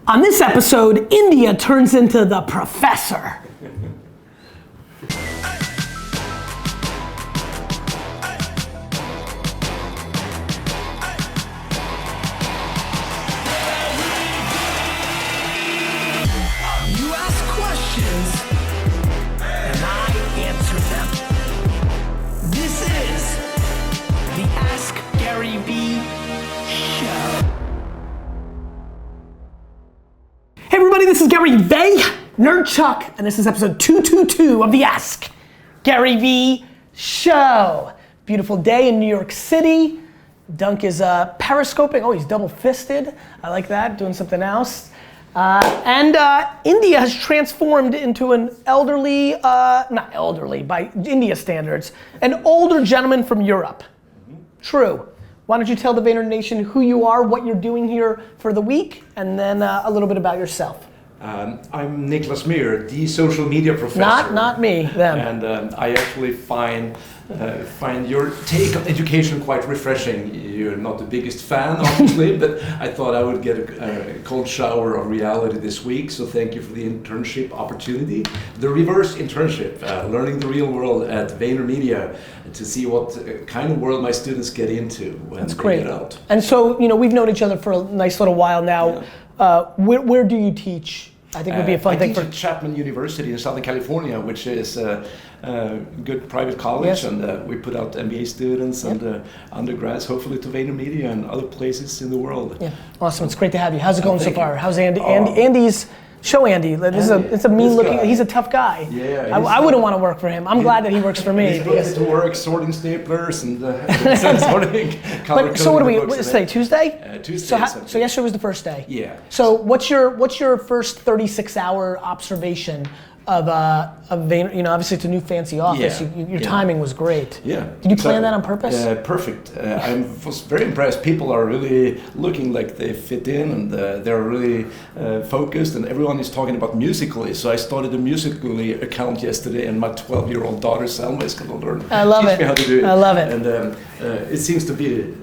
On this episode, India turns into the professor. This is Gary Vaynerchuk, and this is episode 222 of the Ask Gary V Show. Beautiful day in New York City. Dunk is periscoping. Oh, he's double-fisted. I like that, doing something else. India has transformed into an elderly, not elderly by India standards, an older gentleman from Europe. True. Why don't you tell the Vayner Nation who you are, what you're doing here for the week, and then a little bit about yourself. I'm Niklas Muir, the social media professor. Not me, them. And I actually find your take on education quite refreshing. You're not the biggest fan, obviously, but I thought I would get a cold shower of reality this week, so thank you for the internship opportunity. The reverse internship, learning the real world at VaynerMedia to see what kind of world my students get into when they get out. And so, we've known each other for a nice little while now. Yeah. Where do you teach? I think it would be a fun thing for Chapman University in Southern California, which is a good private college, yes. And we put out MBA students and undergrads, hopefully to VaynerMedia and other places in the world. Yeah, awesome. It's great to have you. How's it going so far? How's Andy? Andy's. Show Andy. It's a mean looking. He's a tough guy. Yeah. I wouldn't want to work for him. I'm glad that he works for me. He's going to work sorting staplers and sorting. So what do we? What's today? Tuesday. Tuesday. So yesterday was the first day. Yeah. So what's your first 36-hour observation of Vayner? Obviously it's a new fancy office. Yeah. Your timing was great. Yeah. Did you plan that on purpose? Perfect. I was very impressed. People are really looking like they fit in, and they're really focused. And everyone is talking about Musical.ly. So I started a Musical.ly account yesterday, and my 12-year-old daughter Selma is going to learn. I love Teach me how to do it. I love it. And it seems to be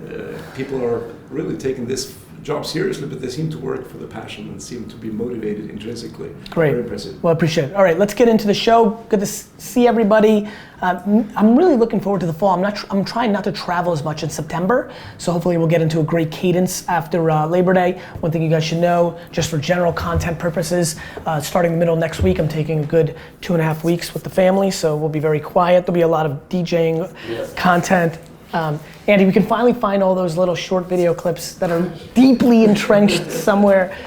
people are really taking this job seriously, but they seem to work for the passion and seem to be motivated intrinsically. Great. Very impressive. Well, I appreciate it. All right, let's get into the show. Good to see everybody. I'm really looking forward to the fall. I'm trying not to travel as much in September, so hopefully we'll get into a great cadence after Labor Day. One thing you guys should know, just for general content purposes, starting the middle of next week, I'm taking a good 2.5 weeks with the family, so we'll be very quiet. There'll be a lot of DJing content. Andy, we can finally find all those little short video clips that are deeply entrenched somewhere.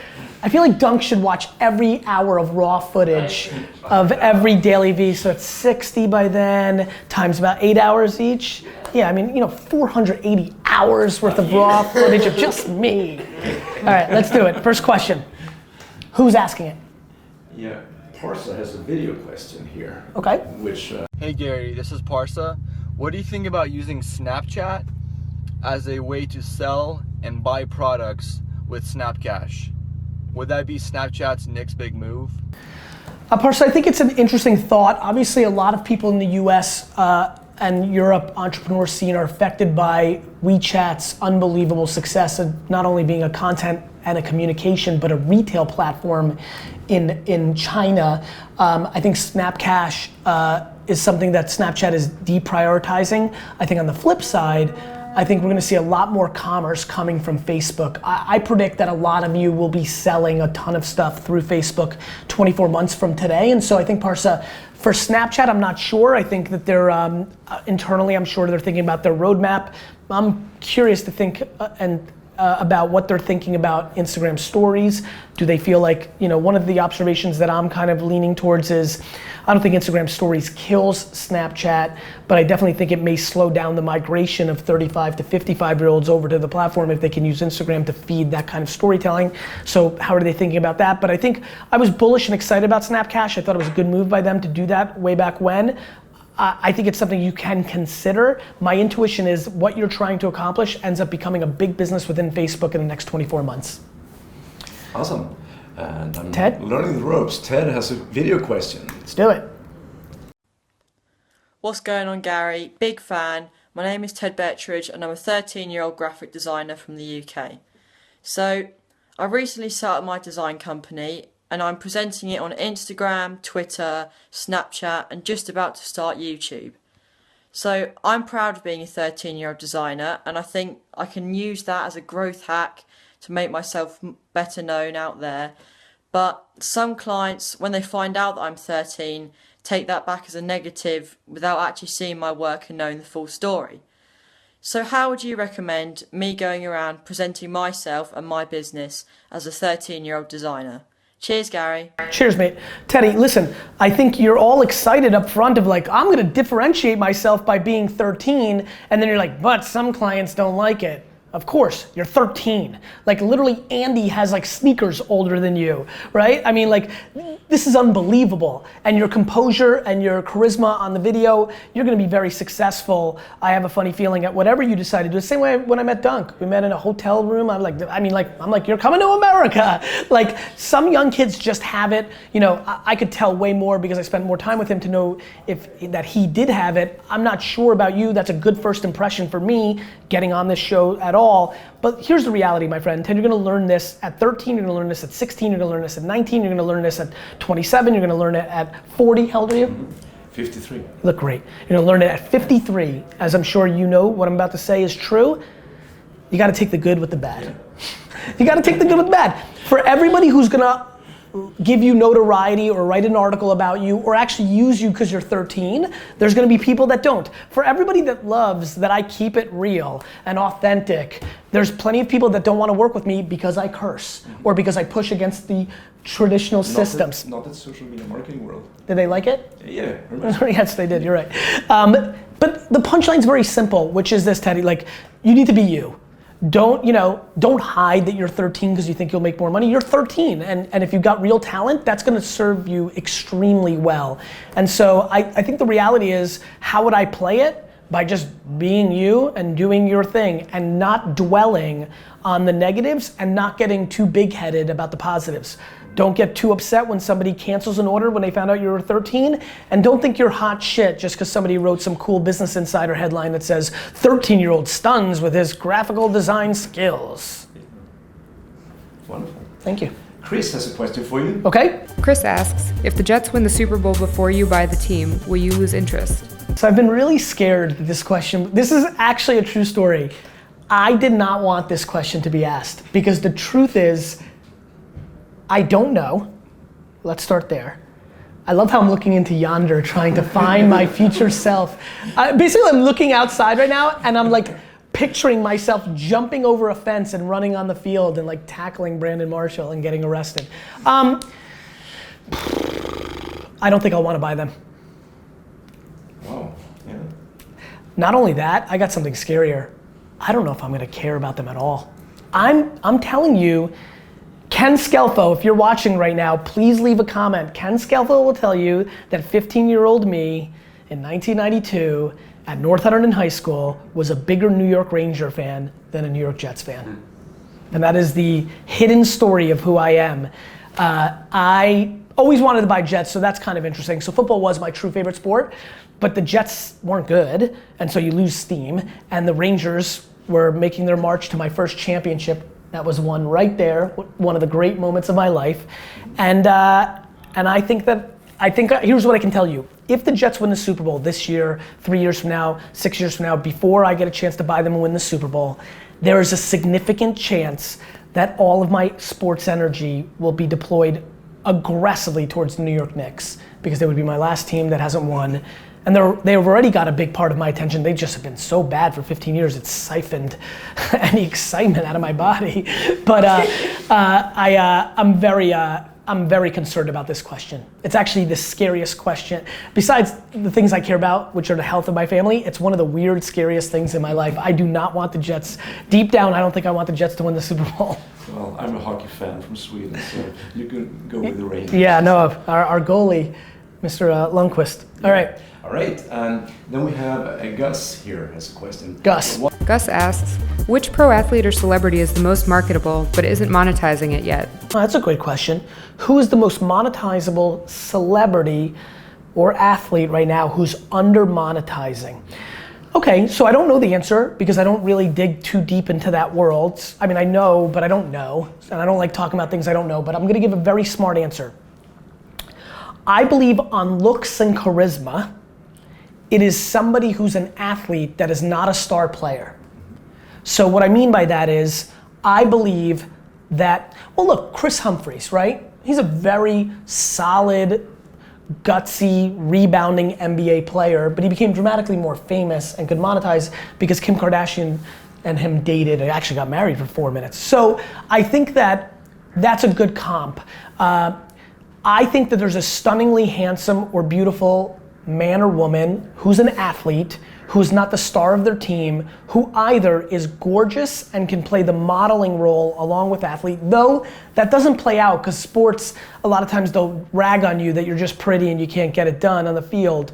I feel like Dunk should watch every hour of raw footage of every Daily V, so it's 60 by then, times about 8 hours each. Yeah, 480 hours worth of raw footage of just me. All right, let's do it. First question. Who's asking it? Yeah, Parsa has a video question here. Okay. Hey Gary, this is Parsa. What do you think about using Snapchat as a way to sell and buy products with Snapcash? Would that be Snapchat's next big move? Parsa, I think it's an interesting thought. Obviously, a lot of people in the US and Europe entrepreneur scene are affected by WeChat's unbelievable success of not only being a content and a communication, but a retail platform in China. I think Snapcash is something that Snapchat is deprioritizing. I think on the flip side, I think we're gonna see a lot more commerce coming from Facebook. I predict that a lot of you will be selling a ton of stuff through Facebook 24 months from today. And so I think Parsa, for Snapchat, I'm not sure. I think that they're, internally, I'm sure they're thinking about their roadmap. I'm curious to think about what they're thinking about Instagram stories. Do they feel like, one of the observations that I'm kind of leaning towards is, I don't think Instagram stories kills Snapchat, but I definitely think it may slow down the migration of 35 to 55-year-olds over to the platform if they can use Instagram to feed that kind of storytelling. So how are they thinking about that? But I think I was bullish and excited about Snapcash. I thought it was a good move by them to do that way back when. I think it's something you can consider. My intuition is what you're trying to accomplish ends up becoming a big business within Facebook in the next 24 months. Awesome. And I'm Ted? learning the ropes. Ted has a video question. Let's do it. What's going on, Gary? Big fan. My name is Ted Bettridge and I'm a 13-year-old graphic designer from the UK. So I recently started my design company and I'm presenting it on Instagram, Twitter, Snapchat, and just about to start YouTube. So I'm proud of being a 13-year-old designer, and I think I can use that as a growth hack to make myself better known out there. But some clients, when they find out that I'm 13, take that back as a negative without actually seeing my work and knowing the full story. So how would you recommend me going around presenting myself and my business as a 13-year-old designer? Cheers, Gary. Cheers, mate. Teddy, listen, I think you're all excited up front of like, I'm gonna differentiate myself by being 13, and then you're like, but some clients don't like it. Of course, you're 13. Like literally Andy has like sneakers older than you, right? I mean like, this is unbelievable. And your composure and your charisma on the video, you're gonna be very successful. I have a funny feeling at whatever you decide to do. The same way when I met Dunk. We met in a hotel room. I'm like, you're coming to America. Like some young kids just have it. You know, I could tell way more because I spent more time with him to know that he did have it. I'm not sure about you. That's a good first impression for me getting on this show at all. But here's the reality, my friend. Ted, you're gonna learn this at 13, you're gonna learn this at 16, you're gonna learn this at 19, you're gonna learn this at 27, you're gonna learn it at 40. How old are you? 53. You look great. You're gonna learn it at 53. As I'm sure you know what I'm about to say is true. You gotta take the good with the bad. Yeah. You gotta take the good with the bad. For everybody who's gonna give you notoriety or write an article about you or actually use you because you're 13, there's gonna be people that don't. For everybody that loves that I keep it real and authentic, there's plenty of people that don't wanna work with me because I curse or because I push against the traditional systems. Not that social media marketing world. Did they like it? Yeah. Yes, they did, you're right. But the punchline's very simple, which is this, Teddy, like, you need to be you. Don't hide that you're 13 because you think you'll make more money. You're 13, and if you've got real talent, that's gonna serve you extremely well. And so I think the reality is, how would I play it? By just being you and doing your thing and not dwelling on the negatives and not getting too big-headed about the positives. Don't get too upset when somebody cancels an order when they found out you were 13, and don't think you're hot shit just because somebody wrote some cool Business Insider headline that says 13-year-old stuns with his graphical design skills. Wonderful. Thank you. Chris has a question for you. Okay. Chris asks, if the Jets win the Super Bowl before you buy the team, will you lose interest? So I've been really scared that this question, this is actually a true story. I did not want this question to be asked because the truth is, I don't know. Let's start there. I love how I'm looking into yonder trying to find my future self. Basically, I'm looking outside right now and I'm like picturing myself jumping over a fence and running on the field and like tackling Brandon Marshall and getting arrested. I don't think I'll want to buy them. Wow, yeah. Not only that, I got something scarier. I don't know if I'm gonna care about them at all. I'm telling you, Ken Scelfo, if you're watching right now, please leave a comment. Ken Scelfo will tell you that 15-year-old me in 1992 at North Hunterdon High School was a bigger New York Ranger fan than a New York Jets fan. And that is the hidden story of who I am. I always wanted to buy Jets, so that's kind of interesting. So football was my true favorite sport, but the Jets weren't good, and so you lose steam. And the Rangers were making their march to my first championship. That was one right there, one of the great moments of my life. And I think here's what I can tell you. If the Jets win the Super Bowl this year, 3 years from now, 6 years from now, before I get a chance to buy them and win the Super Bowl, there is a significant chance that all of my sports energy will be deployed aggressively towards the New York Knicks because they would be my last team that hasn't won. And they've already got a big part of my attention. They just have been so bad for 15 years, it's siphoned any excitement out of my body. But I'm very concerned about this question. It's actually the scariest question. Besides the things I care about, which are the health of my family, it's one of the weird, scariest things in my life. I do not want the Jets, deep down, I don't think I want the Jets to win the Super Bowl. Well, I'm a hockey fan from Sweden, so you can go with the Rangers. Yeah, no, our goalie, Mr. Lundqvist. All right. All right, and then we have Gus here has a question. Gus. Gus asks, which pro athlete or celebrity is the most marketable but isn't monetizing it yet? Well, that's a great question. Who is the most monetizable celebrity or athlete right now who's under monetizing? Okay, so I don't know the answer because I don't really dig too deep into that world. I mean, I know, but I don't know. And I don't like talking about things I don't know, but I'm gonna give a very smart answer. I believe on looks and charisma, it is somebody who's an athlete that is not a star player. So what I mean by that is, I believe that, well look, Chris Humphries, right? He's a very solid, gutsy, rebounding NBA player, but he became dramatically more famous and could monetize because Kim Kardashian and him dated and actually got married for 4 minutes. So I think that that's a good comp. I think that there's a stunningly handsome or beautiful man or woman who's an athlete, who's not the star of their team, who either is gorgeous and can play the modeling role along with athlete, though that doesn't play out because sports, a lot of times they'll rag on you that you're just pretty and you can't get it done on the field.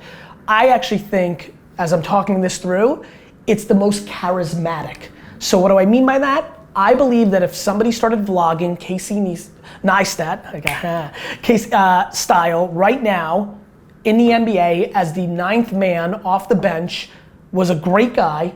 I actually think, as I'm talking this through, it's the most charismatic. So what do I mean by that? I believe that if somebody started vlogging Casey Neistat, style right now in the NBA as the 9th man off the bench, was a great guy,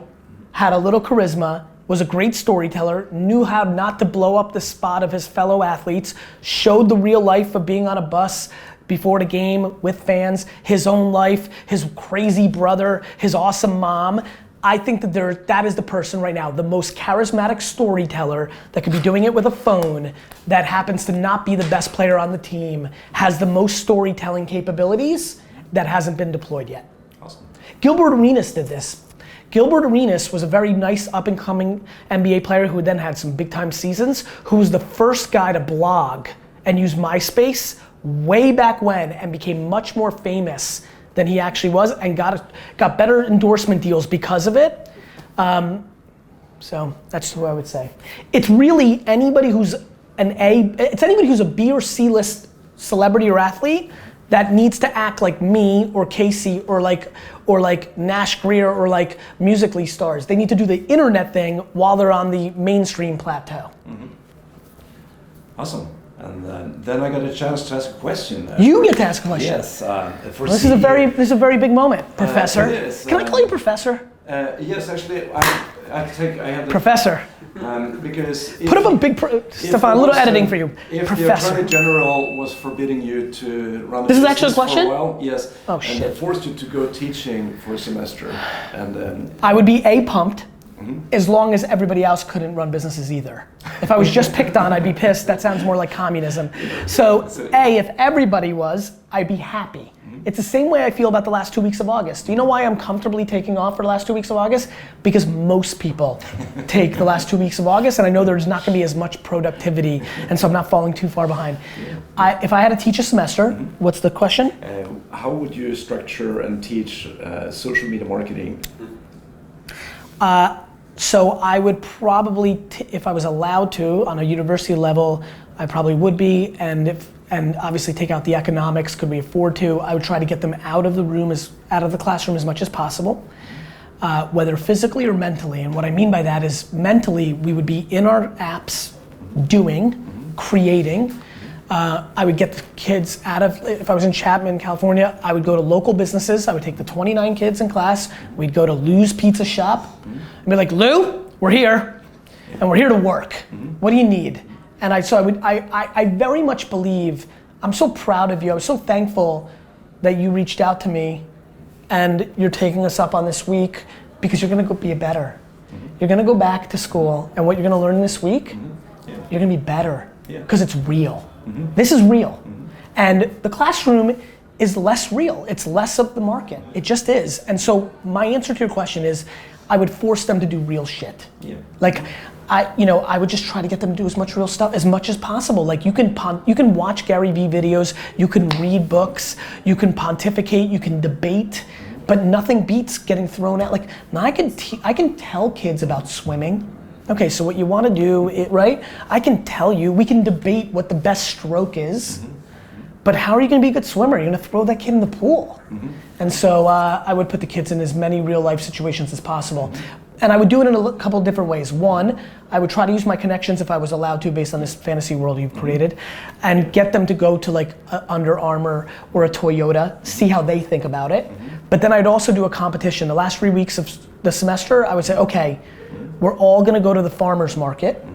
had a little charisma, was a great storyteller, knew how not to blow up the spot of his fellow athletes, showed the real life of being on a bus before the game with fans, his own life, his crazy brother, his awesome mom. I think that that is the person right now, the most charismatic storyteller that could be doing it with a phone, that happens to not be the best player on the team, has the most storytelling capabilities that hasn't been deployed yet. Awesome. Gilbert Arenas did this. Gilbert Arenas was a very nice up and coming NBA player who then had some big time seasons, who was the first guy to blog and use MySpace way back when and became much more famous than he actually was and got better endorsement deals because of it. So that's who I would say. It's really anybody who's it's anybody who's a B or C list celebrity or athlete that needs to act like me or Casey or like Nash Greer or like Musical.ly stars. They need to do the internet thing while they're on the mainstream plateau. Mm-hmm. Awesome. And then I got a chance to ask a question. You get to ask a question. Yes. This is a very big moment, Professor. It is, Can I call you Professor? Yes, actually, I have the Professor. Because put up a big Stefan, a little editing for you. If Professor. the Attorney General was forbidding you to run this is actually a question? for a while, yes, oh, and shit. they forced you to go teaching for a semester, and I would be pumped. As long as everybody else couldn't run businesses either. If I was just picked on, I'd be pissed. That sounds more like communism. So if everybody was, I'd be happy. It's the same way I feel about the last 2 weeks of August. Do you know why I'm comfortably taking off for the last 2 weeks of August? Because most people take the last 2 weeks of August, and I know there's not gonna be as much productivity, and so I'm not falling too far behind. If I had to teach a semester, what's the question? How would you structure and teach social media marketing? So I would probably, if I was allowed to, on a university level, I probably would be, and obviously take out the economics, could we afford to, I would try to get them out of the classroom as much as possible, whether physically or mentally. And what I mean by that is mentally, we would be in our apps, doing, creating. I would get the kids out of, if I was in Chapman, California, I would go to local businesses. I would take the 29 kids in class. We'd go to Lou's Pizza Shop and be like, Lou, we're here and we're here to work. What do you need? And I very much believe, I'm so proud of you. I was so thankful that you reached out to me and you're taking us up on this week because you're gonna go be better. You're gonna go back to school and what you're gonna learn this week, you're gonna be better because it's real. This is real. And the classroom is less real. It's less of the market. It just is. And so my answer to your question is, I would force them to do real shit. Like, I would just try to get them to do as much real stuff as much as possible. Like you can watch Gary Vee videos, you can read books, you can pontificate, you can debate, but nothing beats getting thrown out. Like, now I can tell kids about swimming. Okay, so what you want to do, right? I can tell you, we can debate what the best stroke is, but how are you going to be a good swimmer? You're going to throw that kid in the pool. And so I would put the kids in as many real life situations as possible. And I would do it in a couple of different ways. One, I would try to use my connections if I was allowed to based on this fantasy world you've created, and get them to go to like a Under Armour or a Toyota, see how they think about it. But then I'd also do a competition. The last 3 weeks of the semester, I would say, okay, we're all gonna go to the farmer's market.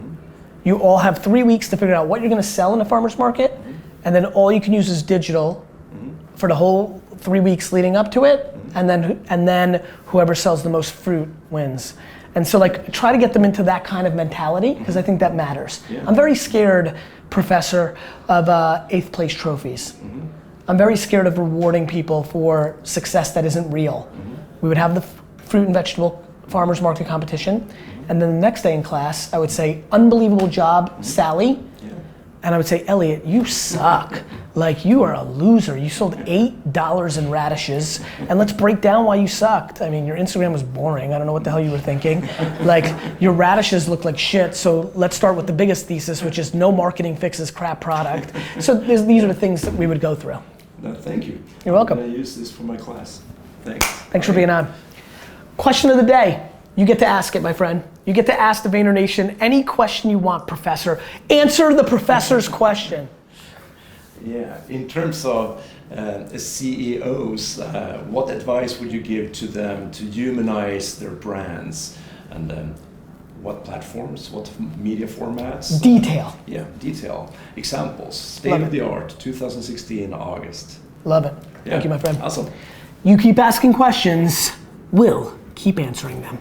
You all have 3 weeks to figure out what you're gonna sell in the farmer's market, and then all you can use is digital for the whole 3 weeks leading up to it, and then whoever sells the most fruit wins. And so like try to get them into that kind of mentality, because I think that matters. Yeah. I'm very scared, Professor, of 8th place trophies. I'm very scared of rewarding people for success that isn't real. We would have the fruit and vegetable farmers market competition, and then the next day in class, I would say, unbelievable job, Sally. And I would say, Elliot, you suck. Like, you are a loser. You sold $8 in radishes, and let's break down why you sucked. I mean, your Instagram was boring. I don't know what the hell you were thinking. Like, your radishes look like shit, so let's start with the biggest thesis, which is no marketing fixes crap product. So these are the things that we would go through. No, thank you. You're welcome. I'm gonna use this for my class. Thanks. Thanks for being on. Question of the day. You get to ask it, my friend. You get to ask the Vayner Nation any question you want, Professor. Answer the professor's question. Yeah, in terms of CEOs, what advice would you give to them to humanize their brands? And what platforms, what media formats? Detail. Yeah, detail. Examples. State of the art, 2016, August. Love it. Yeah. Thank you, my friend. Awesome. You keep asking questions, we'll keep answering them.